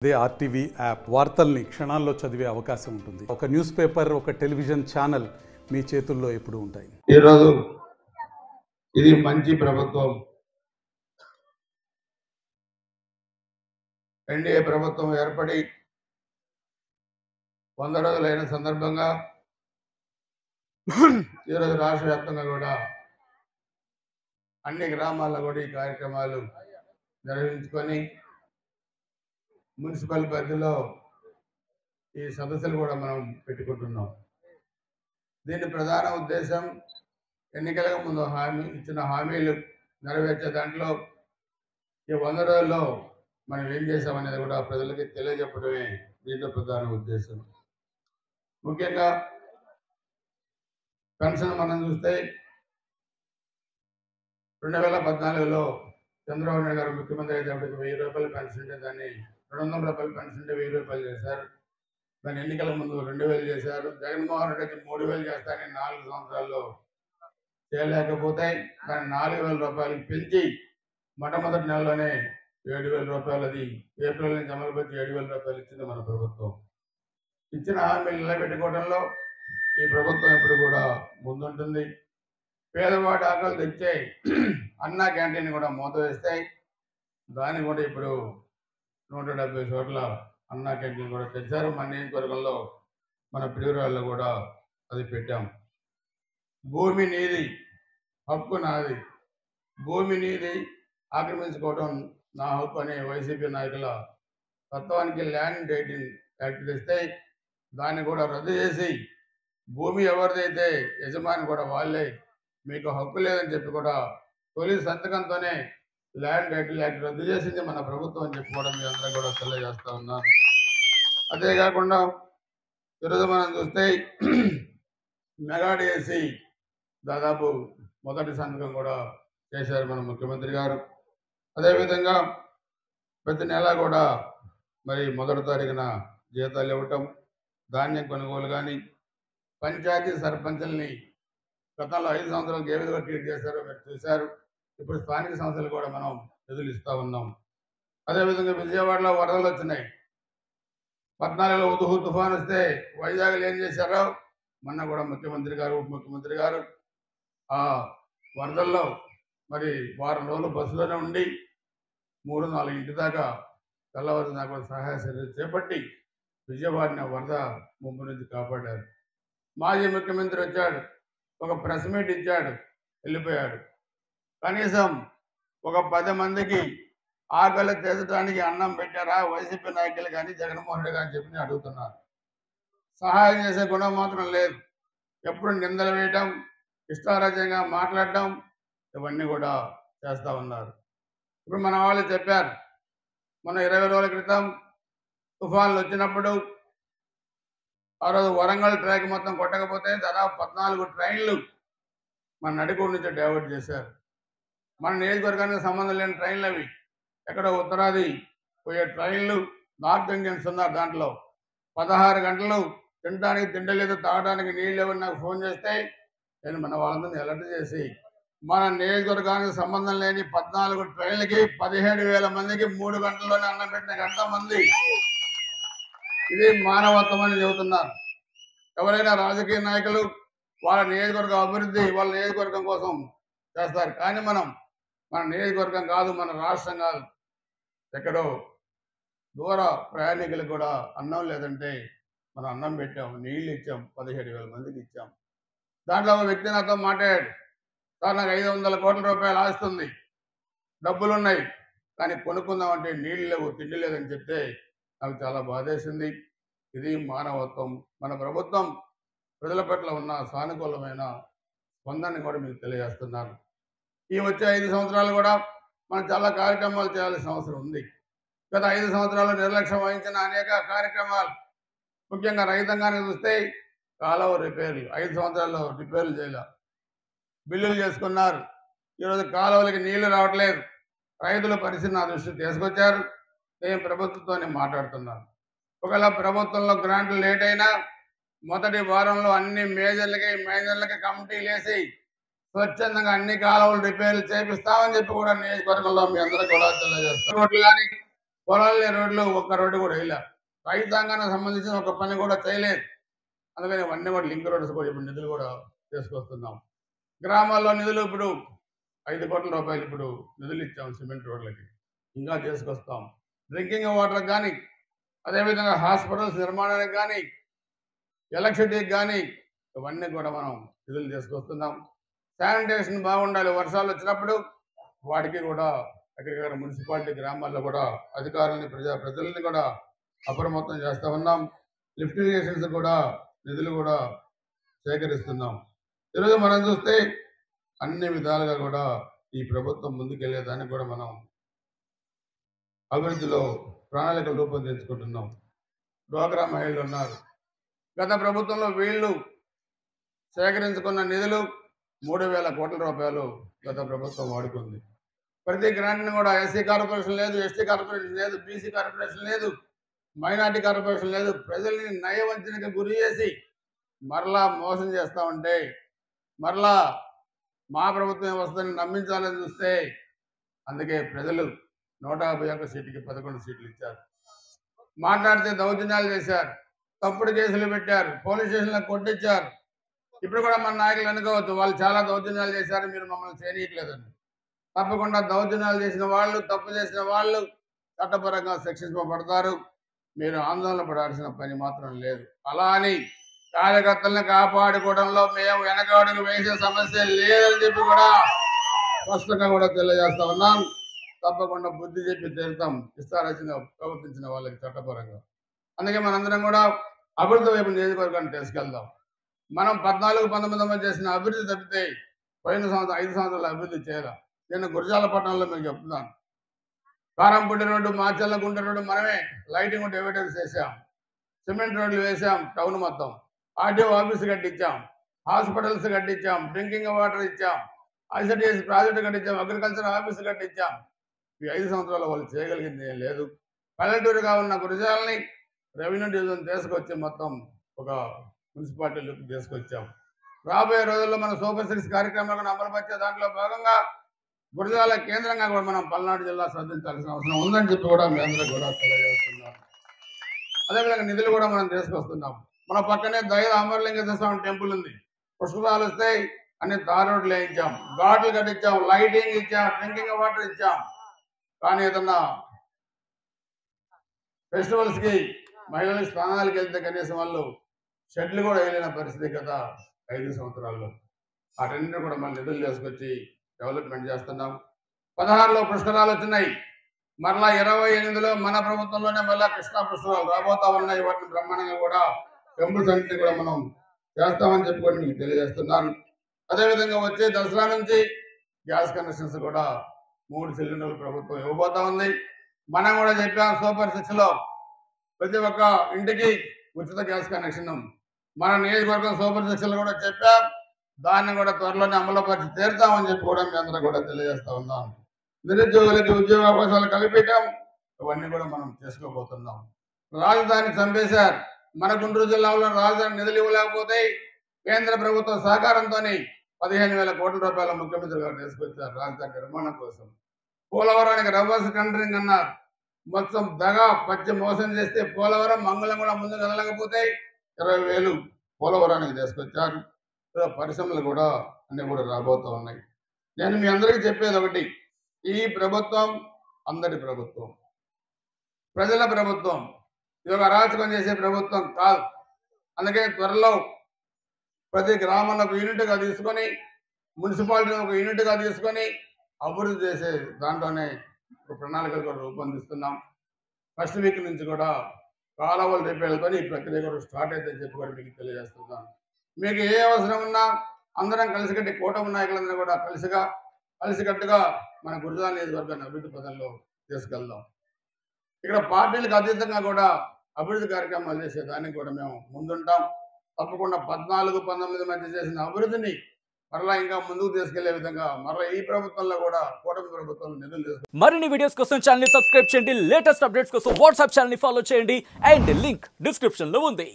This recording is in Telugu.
అదే ఆర్టీవీ యాప్ వార్తల్ని క్షణాల్లో చదివే అవకాశం ఉంటుంది. ఒక న్యూస్ పేపర్, ఒక టెలివిజన్ ఛానల్ మీ చేతుల్లో ఎప్పుడూ ఉంటాయి. ఈరోజు ఇది మంచి ప్రభుత్వం, ఎన్డీఏ ప్రభుత్వం ఏర్పడి 100 రోజులైన సందర్భంగా ఈరోజు రాష్ట్ర వ్యాప్తంగా కూడా అన్ని గ్రామాల్లో కూడా ఈ కార్యక్రమాలు నిర్వహించుకొని మున్సిపల్ పరిధిలో ఈ సదస్సులు కూడా మనం పెట్టుకుంటున్నాం. దీని ప్రధాన ఉద్దేశం ఎన్నికలకు ముందు ఇచ్చిన హామీలు నెరవేర్చే దాంట్లో ఈ 100 రోజుల్లో మనం ఏం చేసామనేది కూడా ప్రజలకి తెలియజెప్పడమే దీంట్లో ప్రధాన ఉద్దేశం. ముఖ్యంగా పెన్షన్ మనం చూస్తే 2014లో చంద్రబాబు నాయుడు గారు ముఖ్యమంత్రి అయినప్పటికీ 1000 రూపాయలు పెన్షన్ ఉంటే దాన్ని 200 రూపాయలు పెన్షన్ ఉంటే 1000 రూపాయలు చేశారు. దాన్ని ఎన్నికల ముందు 2000 చేశారు. జగన్మోహన్ రెడ్డి 3000 చేస్తానని 4 సంవత్సరాల్లో చేయలేకపోతే దాన్ని 4000 రూపాయలు పెంచి మొట్టమొదటి నెలలోనే 7000 రూపాయలు, అది ఏప్రిల్ నుంచి అమలుపరిచి 7000 రూపాయలు ఇచ్చింది మన ప్రభుత్వం. ఇచ్చిన హామీలు నిలబెట్టుకోవడంలో ఈ ప్రభుత్వం ఎప్పుడు కూడా ముందుంటుంది. పేదవాడి ఆకలి తెచ్చే అన్నా క్యాంటీన్ కూడా మూత వేస్తాయి. దాన్ని కూడా ఇప్పుడు 170 చోట్ల అన్నా క్యాంటీన్ కూడా తెచ్చారు. మన నియోజకవర్గంలో మన పిడుగురాళ్ళలో కూడా అది పెట్టాం. భూమి నీది, హక్కు నాది, భూమి నీది, ఆక్రమించుకోవడం నా హక్కు అనే వైసీపీ నాయకుల తత్వానికి ల్యాండ్ టైటిల్ యాక్ట్ తెస్తే దాన్ని కూడా రద్దు చేసి భూమి ఎవరిదైతే యజమాని కూడా వాళ్ళే, మీకు హక్కు లేదని చెప్పి కూడా తొలి సంతకంతోనే ల్యాండ్ టైటిల్ యాక్ట్ రద్దు చేసింది మన ప్రభుత్వం అని చెప్పి కూడా మీ అందరూ కూడా తెలియజేస్తా ఉన్నాను. అదే కాకుండా ఈరోజు మనం చూస్తే మెగా డిఎస్సి దాదాపు మొదటి సంతకం కూడా చేశారు మన ముఖ్యమంత్రి గారు. అదేవిధంగా ప్రతి నెల కూడా మరి 1వ తారీఖున జీతాలు ఇవ్వటం, ధాన్యం కొనుగోలు కానీ, పంచాయతీ సర్పంచుల్ని గతంలో 5 సంవత్సరాలకు ఏ విధంగా ట్రీట్ చేశారో మీరు చూశారు. ఇప్పుడు స్థానిక సంస్థలు కూడా మనం నిధులు ఇస్తూ ఉన్నాం. అదేవిధంగా విజయవాడలో వరదలు వచ్చినాయి. 14లో ఉదుహు తుఫాన్ వస్తే వైజాగ్లో ఏం చేశారో మొన్న కూడా ముఖ్యమంత్రి గారు, ఉప ముఖ్యమంత్రి గారు ఆ వరదల్లో మరి వారం రోజులు బస్సులోనే ఉండి 3-4 ఇంటి దాకా తెల్లవారు దాకా సహాయ చర్యలు చేపట్టి విజయవాడని వరద ముంపు నుంచి కాపాడారు. మాజీ ముఖ్యమంత్రి వచ్చాడు, ఒక ప్రెస్ మీట్ ఇచ్చాడు, వెళ్ళిపోయాడు. కనీసం ఒక 10 మందికి ఆకలి తీర్చడానికి అన్నం పెట్టారా వైసీపీ నాయకులు కానీ, జగన్మోహన్ రెడ్డి కానీ చెప్పి అడుగుతున్నారు. సహాయం చేసే గుణం మాత్రం లేదు. ఎప్పుడు నిందలు వేయటం, ఇష్టారాజ్యంగా మాట్లాడటం, ఇవన్నీ కూడా చేస్తూ ఉన్నారు. ఇప్పుడు మన వాళ్ళు చెప్పారు, మన 20 రోజుల క్రితం తుఫాన్లు వచ్చినప్పుడు ఆ రోజు వరంగల్ ట్రాక్ మొత్తం కొట్టకపోతే దాదాపు 14 ట్రైన్లు మన నడికూరు నుంచి డైవర్ట్ చేశారు. మన నియోజకవర్గానికి సంబంధం లేని ట్రైన్లు అవి. ఎక్కడో ఉత్తరాది పోయే ట్రైన్లు, నార్త్ ఇండియన్స్ ఉన్నారు దాంట్లో. 16 గంటలు తినడానికి తిండి లేదు, తాగడానికి నీళ్ళు లేవని నాకు ఫోన్ చేస్తే నేను మన వాళ్ళందరినీ అలర్ట్ చేసి మన నియోజకవర్గానికి సంబంధం లేని 14 ట్రైన్లకి 17,000 మందికి 3 గంటల్లోనే అన్నం పెట్టిన ఎంతమంది. ఇది మానవత్వం అని చెబుతున్నారు. ఎవరైనా రాజకీయ నాయకులు వాళ్ళ నియోజకవర్గ అభివృద్ధి, వాళ్ళ నియోజకవర్గం కోసం చేస్తారు. కానీ మన నియోజకవర్గం కాదు, మన రాష్ట్రం కాదు, ఎక్కడో దూర ప్రయాణికులకు కూడా అన్నం లేదంటే మనం అన్నం పెట్టాం, నీళ్ళు ఇచ్చాం, 17,000 మందికి ఇచ్చాం. దాంట్లో ఒక వ్యక్తి నాతో మాట్లాడాడు, సార్ నాకు 500 కోట్ల రూపాయలు ఆస్తుంది, డబ్బులున్నాయి, కానీ కొనుక్కుందామంటే నీళ్ళు లేవు, తిండి లేదని చెప్తే నాకు చాలా బాధేసింది. ఇది మానవత్వం. మన ప్రభుత్వం ప్రజల పట్ల ఉన్న సానుకూలమైన స్పందనని కూడా మీకు తెలియజేస్తున్నాను. ఈ వచ్చే 5 సంవత్సరాలు కూడా మనం చాలా కార్యక్రమాలు చేయాల్సిన అవసరం ఉంది. గత 5 సంవత్సరాలు నిర్లక్ష్యం వహించిన అనేక కార్యక్రమాలు, ముఖ్యంగా రైతాంగాన్ని చూస్తే కాలువ రిపేర్లు 5 సంవత్సరాల్లో రిపేర్లు చేయాలి, బిల్లులు చేసుకున్నారు. ఈరోజు కాలువలకి నీళ్లు రావట్లేదు. రైతుల పరిస్థితి నా దృష్టికి తీసుకొచ్చారు. నేను ప్రభుత్వంతో మాట్లాడుతున్నాను. ఒకవేళ ప్రభుత్వంలో గ్రాంట్లు లేట్ అయినా మొదటి వారంలో అన్ని మేజర్లకి కమిటీలు వేసి స్వచ్ఛందంగా అన్ని కాలువలు రిపేర్లు చేపిస్తామని చెప్పి కూడా నియోజకవర్గంలో మీ అందరూ కూడా తెలియజేస్తారు. కానీ పొలాలే రోడ్లు ఒక్క రోడ్డు కూడా వేయలేదు. రైతాంగానికి సంబంధించిన ఒక పని కూడా చేయలేదు. అందుకని ఇవన్నీ కూడా లింక్ రోడ్స్ కూడా ఇప్పుడు నిధులు కూడా తీసుకొస్తున్నాం. గ్రామాల్లో నిధులు ఇప్పుడు 5 కోట్ల రూపాయలు ఇప్పుడు నిధులు ఇచ్చాం సిమెంట్ రోడ్లకి, ఇంకా తీసుకొస్తాం. డ్రింకింగ్ వాటర్ కానీ, అదేవిధంగా హాస్పిటల్స్ నిర్మాణానికి కానీ, ఎలక్ట్రిసిటీకి కానీ ఇవన్నీ కూడా మనం నిధులు తీసుకొస్తున్నాం. శానిటేషన్ బాగుండాలి. వర్షాలు వచ్చినప్పుడు వాటికి కూడా అక్కడ మున్సిపాలిటీ గ్రామాల్లో కూడా అధికారులని ప్రజల్ని కూడా అప్రమత్తం చేస్తూ ఉన్నాం. లిఫ్ట్ ఇరిగేషన్స్ కూడా నిధులు కూడా సేకరిస్తున్నాం. ఈరోజు మనం చూస్తే అన్ని విధాలుగా కూడా ఈ ప్రభుత్వం ముందుకెళ్లేదానికి కూడా మనం అభివృద్ధిలో ప్రణాళికలు రూపొందించుకుంటున్నాం. డ్వాక్రా మహిళలు ఉన్నారు. గత ప్రభుత్వంలో వీళ్ళు సేకరించుకున్న నిధులు 3,000 కోట్ల రూపాయలు గత ప్రభుత్వం వాడుకుంది. ప్రతి గ్రాంట్ని కూడా ఎస్సీ కార్పొరేషన్ లేదు, ఎస్టీ కార్పొరేషన్ లేదు, బీసీ కార్పొరేషన్ లేదు, మైనార్టీ కార్పొరేషన్ లేదు. ప్రజల్ని నయవంచనకి గురి చేసి మరలా మోసం చేస్తూ ఉంటే, మరలా మా ప్రభుత్వం వస్తుందని నమ్మించాలని చూస్తే, అందుకే ప్రజలు 151 సీటుకి 11 సీట్లు ఇచ్చారు. మాట్లాడితే దౌర్జన్యాలు చేశారు, తప్పుడు కేసులు పెట్టారు, పోలీస్ స్టేషన్లో కొట్టించారు. ఇప్పుడు కూడా మన నాయకులు అనుకోవచ్చు, వాళ్ళు చాలా దౌర్జన్యాలు చేశారు, మీరు మమ్మల్ని చేయనీయట్లేదని. తప్పకుండా దౌర్జన్యాలు చేసిన వాళ్ళు, తప్పు చేసిన వాళ్ళు చట్టపరంగా శిక్షించబడతారు. మీరు ఆందోళన పడాల్సిన పని మాత్రం లేదు. అలా అని కార్యకర్తలను కాపాడుకోవడంలో మేము వెనకడుగు వేసే సమస్య లేదని చెప్పి కూడా స్పష్టంగా కూడా తెలియజేస్తా ఉన్నాం. తప్పకుండా బుద్ధి చెప్పి తీరుతాం ఇష్టారచన ప్రవర్తించిన వాళ్ళకి చట్టపరంగా. అందుకే మనందరం కూడా అభివృద్ధి వైపు నియోజకవర్గాన్ని తీసుకెళ్దాం. మనం 14-19 చేసిన అభివృద్ధి తప్పితే పోయిన సంవత్సరం 5 సంవత్సరాల అభివృద్ధి చేయాలి. నేను గురజాలపట్నంలో మీకు చెప్తున్నాను, కారంపూడి రోడ్డు, మార్చల్ల గుంట రోడ్డు మనమే లైటింగ్ ఉంటే ఎవిడెన్స్ వేసాం, సిమెంట్ రోడ్లు వేసాం, టౌన్ మొత్తం ఆర్టీఓ ఆఫీస్ కట్టించాం, హాస్పిటల్స్ కట్టించాం, డ్రింకింగ్ వాటర్ ఇచ్చాం, ఐసిడిఎస్ ప్రాజెక్టు కట్టించాం, అగ్రికల్చర్ ఆఫీస్ కట్టించాం. ఈ 5 సంవత్సరాలు వాళ్ళు చేయగలిగింది ఏం లేదు. పల్లెటూరుగా ఉన్న గురజాలని రెవెన్యూ డివిజన్ తీసుకొచ్చి మొత్తం ఒక మున్సిపాలిటీలోకి తీసుకొచ్చాం. రాబోయే రోజుల్లో మన సూపర్ 6 కార్యక్రమాలను అమలుపరిచే దాంట్లో భాగంగా గురజాల కేంద్రంగా కూడా మనం పల్నాడు జిల్లా సాధించాల్సిన అవసరం ఉందని చెప్పి కూడా మీ అందరూ కూడా తెలియజేస్తున్నాం. అదేవిధంగా నిధులు కూడా మనం తీసుకొస్తున్నాం. మన పక్కనే దైవ అమరలింగేశ్వర స్వామి టెంపుల్ ఉంది. పుష్కరాలు వస్తాయి, అన్ని తార్ రోడ్లు వేయించాం, ఘాట్లు కట్టించాం, లైటింగ్ ఇచ్చాం, డ్రింకింగ్ వాటర్ ఇచ్చాం. కానీ ఏదన్నా ఫెస్టివల్స్కి మహిళలు స్నానాలకు వెళ్తే కనీసం వాళ్ళు షెడ్లు కూడా వేయలేని పరిస్థితి గత 5 సంవత్సరాల్లో. వాటన్నింటినీ కూడా మనం నిధులు చేసుకొచ్చి డెవలప్మెంట్ చేస్తున్నాం. 16లో పుష్కరాలు వచ్చినాయి. మరలా 28లో మన ప్రభుత్వంలోనే మళ్ళీ కృష్ణా పుష్కరాలు రాబోతా ఉన్నాయి. వాటిని బ్రహ్మాండంగా కూడా టెంపుల్స్ అన్నింటినీ కూడా మనం చేస్తామని చెప్పి కూడా మీకు తెలియజేస్తున్నాను. అదేవిధంగా వచ్చే దసరా నుంచి గ్యాస్ కనెక్షన్స్ కూడా 3 సిలిండర్లు ప్రభుత్వం ఇవ్వబోతా ఉంది. మనం కూడా చెప్పాం సూపర్ 6లో ప్రతి ఒక్క ఇంటికి ఉచిత గ్యాస్ కనెక్షన్ మన నియోజకవర్గం సూపర్ 6లో కూడా చెప్పాం. దాన్ని కూడా త్వరలోనే అమలుపరిచి తీరుతామని చెప్పి కూడా మీ అందరూ కూడా తెలియజేస్తా ఉన్నాం. నిరుద్యోగులకి ఉద్యోగ అవకాశాలు కల్పించడం ఇవన్నీ కూడా మనం చేసుకోబోతున్నాం. రాజధాని చంపేశారు. మన గుంటూరు జిల్లాలో రాజధాని నిధులు ఇవ్వలేకపోతే కేంద్ర ప్రభుత్వ సహకారంతో 15,000 కోట్ల రూపాయల ముఖ్యమంత్రి గారు తీసుకొచ్చారు రాజధాని నిర్మాణం కోసం. పోలవరానికి రివర్స్ టెండరింగ్ అన్నారు. మొత్తం దగా పచ్చి మోసం చేస్తే పోలవరం మంగళం కూడా ముందుకు వెళ్ళలేకపోతే 20,000 పోలవరానికి తీసుకొచ్చారు. పరిశ్రమలు కూడా అన్నీ కూడా రాబోతూ ఉన్నాయి. నేను మీ అందరికీ చెప్పేది ఒకటి, ఈ ప్రభుత్వం అందరి ప్రభుత్వం, ప్రజల ప్రభుత్వం. ఇది ఒక అరాచకం చేసే ప్రభుత్వం కాదు. అందుకే త్వరలో ప్రతి గ్రామాన్ని ఒక యూనిట్గా తీసుకొని, మున్సిపాలిటీని ఒక యూనిట్గా తీసుకొని అభివృద్ధి చేసే దాంట్లోనే ఒక ప్రణాళికలు కూడా రూపొందిస్తున్నాం. ఫస్ట్ వీక్ నుంచి కూడా కాలువల రిపేర్లతో ఈ ప్రక్రియ కూడా స్టార్ట్ అయితే చెప్పి కూడా మీకు తెలియజేస్తున్నాను. మీకు ఏ అవసరం ఉన్నా అందరం కలిసికట్టి కూటమి నాయకులందరూ కూడా కలిసికట్టుగా మన గురజాల నియోజకవర్గాన్ని అభివృద్ధి పదంలో తీసుకెళ్దాం. ఇక్కడ పార్టీలకు అతీతంగా కూడా అభివృద్ధి కార్యక్రమాలు చేసే దానికి కూడా మేము ముందుంటాం. తప్పకుండా 14-19 మధ్య చేసిన అభివృద్ధిని మరలా ఇంకా ముందుకు తీసుకెళ్లే విధంగా మరలా ఈ ప్రభుత్వంలో కూడా కూటమి ప్రభుత్వం నిధులు తీసుకుంటాం. మరిన్ని వీడియోస్ కోసం ఛానల్ ని సబ్స్క్రైబ్ చేయండి. లేటెస్ట్ అప్డేట్స్ కోసం వాట్సాప్ ఛానల్ ని ఫాలో చేయండి. అండ్ లింక్ డిస్క్రిప్షన్ లో ఉంది.